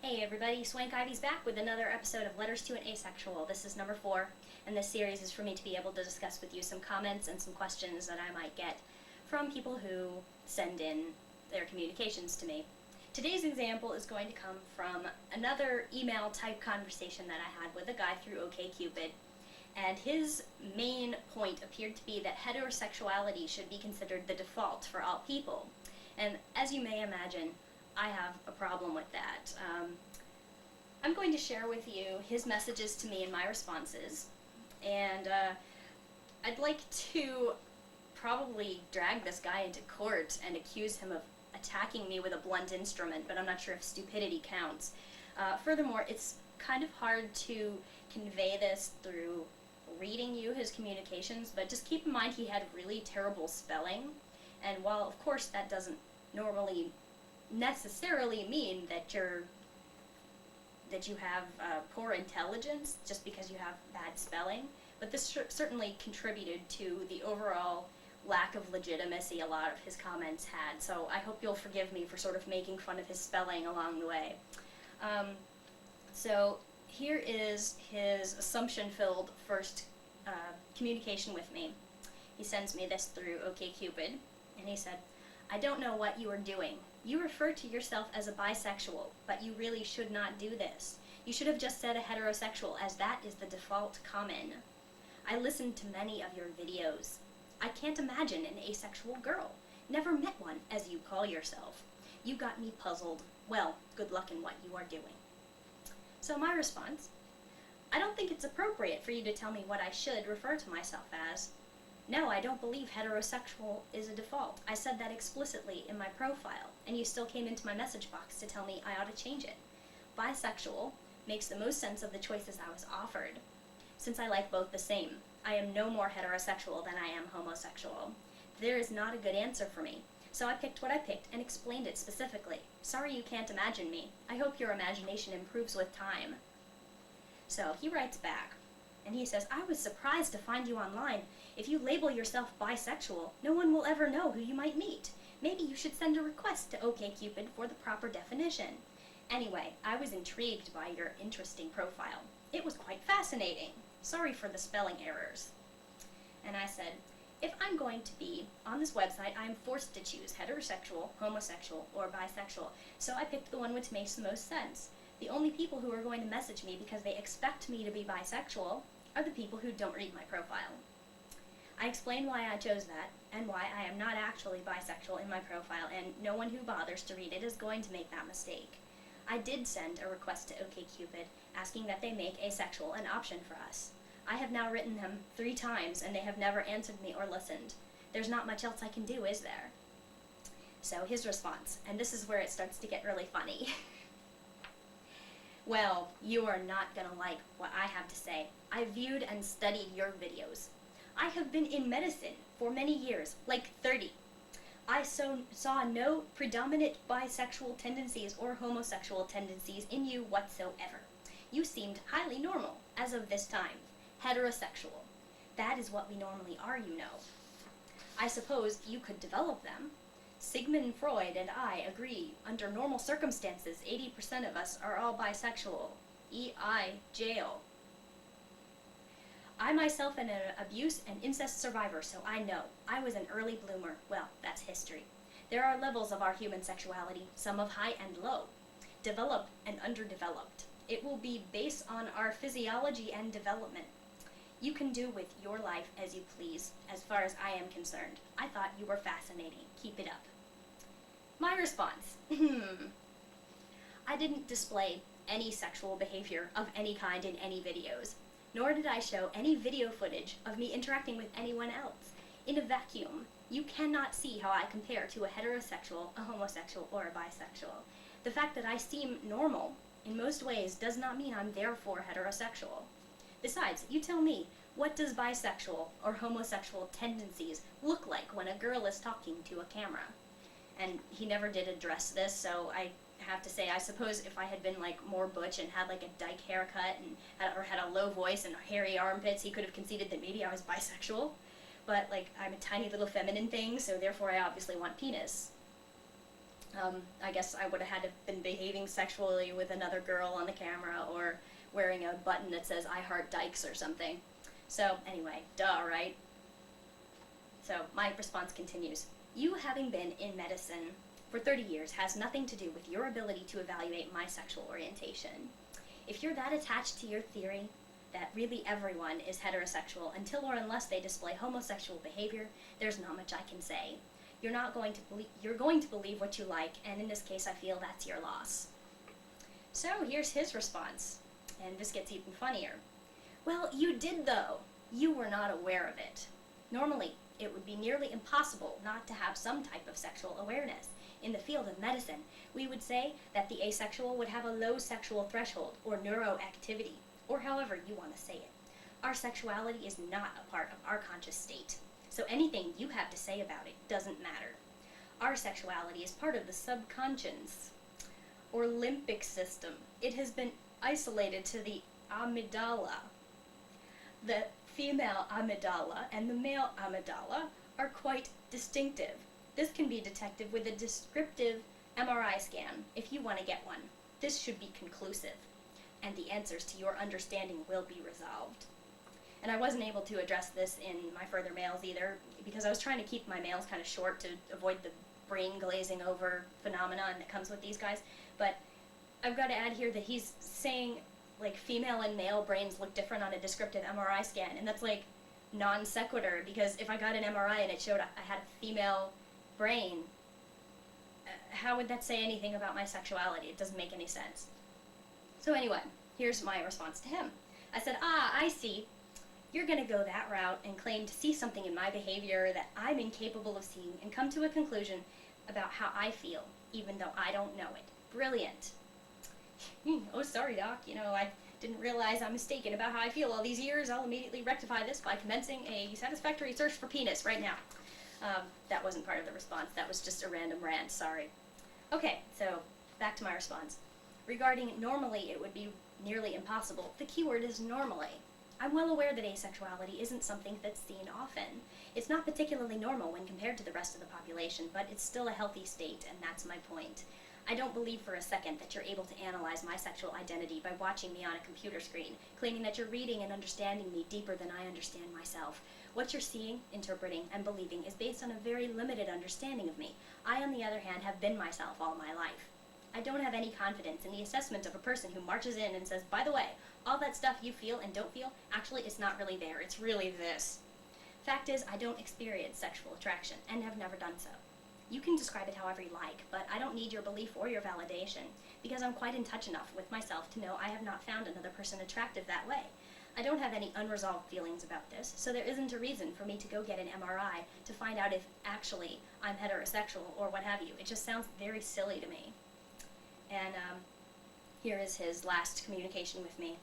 Hey everybody, Swankivy's back with another episode of Letters to an Asexual. This is number 4, and this series is for me to be able to discuss with you some comments and some questions that I might get from people who send in their communications to me. Today's example is going to come from another email-type conversation that I had with a guy through OKCupid, and his main point appeared to be that heterosexuality should be considered the default for all people. And as you may imagine, I have a problem with that. I'm going to share with you his messages to me and my responses, and I'd like to probably drag this guy into court and accuse him of attacking me with a blunt instrument, but I'm not sure if stupidity counts. Furthermore, it's kind of hard to convey this through reading you his communications, but just keep in mind he had really terrible spelling, and while of course that doesn't normally necessarily mean that you have poor intelligence just because you have bad spelling, but this certainly contributed to the overall lack of legitimacy a lot of his comments had, so I hope you'll forgive me for sort of making fun of his spelling along the way. So here is his assumption-filled first communication with me. He sends me this through OKCupid, and he said, "I don't know what you are doing. You refer to yourself as a bisexual, but you really should not do this. You should have just said a heterosexual, as that is the default common. I listened to many of your videos. I can't imagine an asexual girl. Never met one, as you call yourself. You got me puzzled. Well, good luck in what you are doing." So my response, I don't think it's appropriate for you to tell me what I should refer to myself as. No, I don't believe heterosexual is a default. I said that explicitly in my profile, and you still came into my message box to tell me I ought to change it. Bisexual makes the most sense of the choices I was offered. Since I like both the same, I am no more heterosexual than I am homosexual. There is not a good answer for me, so I picked what I picked and explained it specifically. Sorry you can't imagine me. I hope your imagination improves with time. So he writes back, and he says, I was surprised to find you online. If you label yourself bisexual, no one will ever know who you might meet. Maybe you should send a request to OKCupid for the proper definition. Anyway, I was intrigued by your interesting profile. It was quite fascinating. Sorry for the spelling errors. And I said, if I'm going to be on this website, I am forced to choose heterosexual, homosexual, or bisexual, so I picked the one which makes the most sense. The only people who are going to message me because they expect me to be bisexual are the people who don't read my profile. I explained why I chose that, and why I am not actually bisexual in my profile, and no one who bothers to read it is going to make that mistake. I did send a request to OKCupid asking that they make asexual an option for us. I have now written them 3 times, and they have never answered me or listened. There's not much else I can do, is there? So his response, and this is where it starts to get really funny. Well, you are not gonna like what I have to say. I viewed and studied your videos. I have been in medicine for many years, like 30. I saw no predominant bisexual tendencies or homosexual tendencies in you whatsoever. You seemed highly normal, as of this time. Heterosexual. That is what we normally are, you know. I suppose you could develop them. Sigmund Freud and I agree, under normal circumstances, 80% of us are all bisexual. E.I. jail. I myself am an abuse and incest survivor, so I know. I was an early bloomer. Well, that's history. There are levels of our human sexuality, some of high and low, developed and underdeveloped. It will be based on our physiology and development. You can do with your life as you please, as far as I am concerned. I thought you were fascinating. Keep it up. My response. I didn't display any sexual behavior of any kind in any videos, nor did I show any video footage of me interacting with anyone else. In a vacuum, you cannot see how I compare to a heterosexual, a homosexual, or a bisexual. The fact that I seem normal in most ways does not mean I'm therefore heterosexual. Besides, you tell me, what does bisexual or homosexual tendencies look like when a girl is talking to a camera? And he never did address this, so I have to say, I suppose if I had been like more butch and had like a dyke haircut and had a low voice and hairy armpits, he could have conceded that maybe I was bisexual. But like, I'm a tiny little feminine thing, so therefore I obviously want penis. I guess I would have had to been behaving sexually with another girl on the camera, or wearing a button that says I heart dykes or something. So anyway, duh, right? So my response continues. You having been in medicine for 30 years has nothing to do with your ability to evaluate my sexual orientation. If you're that attached to your theory that really everyone is heterosexual until or unless they display homosexual behavior, there's not much I can say. You're going to believe what you like, and in this case I feel that's your loss. So here's his response, and this gets even funnier. Well, you did though. You were not aware of it. Normally, it would be nearly impossible not to have some type of sexual awareness. In the field of medicine, we would say that the asexual would have a low sexual threshold, or neuroactivity, or however you want to say it. Our sexuality is not a part of our conscious state, so anything you have to say about it doesn't matter. Our sexuality is part of the subconscious, or limbic system. It has been isolated to the amygdala. The female amygdala and the male amygdala are quite distinctive. This can be detected with a descriptive MRI scan if you want to get one. This should be conclusive, and the answers to your understanding will be resolved. And I wasn't able to address this in my further mails either, because I was trying to keep my mails kind of short to avoid the brain glazing over phenomenon that comes with these guys. But I've got to add here that he's saying, like, female and male brains look different on a descriptive MRI scan, and that's like non sequitur, because if I got an MRI and it showed I had a female brain, how would that say anything about my sexuality? It doesn't make any sense. So anyway, here's my response to him. I said, I see. You're going to go that route and claim to see something in my behavior that I'm incapable of seeing and come to a conclusion about how I feel, even though I don't know it. Brilliant. Oh, sorry, Doc. I didn't realize I'm mistaken about how I feel all these years. I'll immediately rectify this by commencing a satisfactory search for penis right now. That wasn't part of the response. That was just a random rant. Sorry. Okay, so back to my response. Regarding normally, it would be nearly impossible. The keyword is normally. I'm well aware that asexuality isn't something that's seen often. It's not particularly normal when compared to the rest of the population, but it's still a healthy state, and that's my point. I don't believe for a second that you're able to analyze my sexual identity by watching me on a computer screen, claiming that you're reading and understanding me deeper than I understand myself. What you're seeing, interpreting, and believing is based on a very limited understanding of me. I, on the other hand, have been myself all my life. I don't have any confidence in the assessment of a person who marches in and says, by the way, all that stuff you feel and don't feel, actually it's not really there, it's really this. Fact is, I don't experience sexual attraction, and have never done so. You can describe it however you like, but I don't need your belief or your validation, because I'm quite in touch enough with myself to know I have not found another person attractive that way. I don't have any unresolved feelings about this, so there isn't a reason for me to go get an MRI to find out if actually I'm heterosexual or what have you. It just sounds very silly to me. And here is his last communication with me.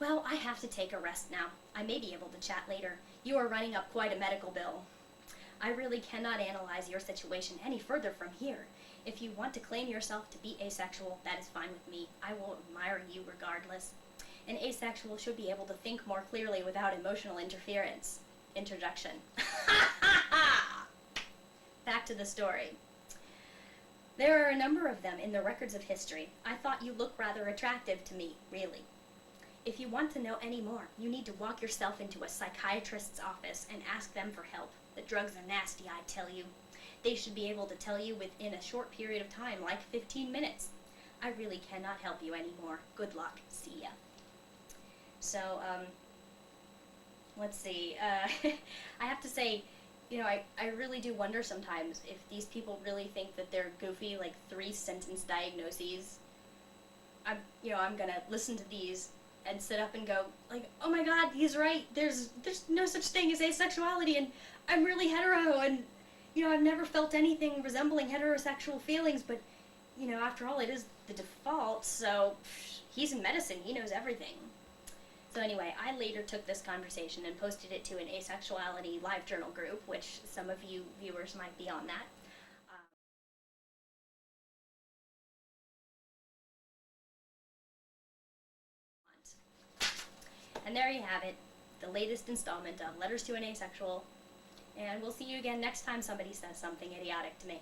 Well, I have to take a rest now. I may be able to chat later. You are running up quite a medical bill. I really cannot analyze your situation any further from here. If you want to claim yourself to be asexual, that is fine with me. I will admire you regardless. An asexual should be able to think more clearly without emotional interference. Introduction. Back to the story. There are a number of them in the records of history. I thought you looked rather attractive to me, really. If you want to know any more, you need to walk yourself into a psychiatrist's office and ask them for help. The drugs are nasty, I tell you. They should be able to tell you within a short period of time, like 15 minutes. I really cannot help you anymore. Good luck. See ya. So, let's see. I have to say, I really do wonder sometimes if these people really think that they're goofy, like 3-sentence diagnoses. I'm gonna listen to these and sit up and go, like, oh my god, he's right, there's no such thing as asexuality, and I'm really hetero, and, I've never felt anything resembling heterosexual feelings, but, after all, it is the default, so he's in medicine, he knows everything. So anyway, I later took this conversation and posted it to an asexuality live journal group, which some of you viewers might be on that. And there you have it, the latest installment of Letters to an Asexual. And we'll see you again next time somebody says something idiotic to me.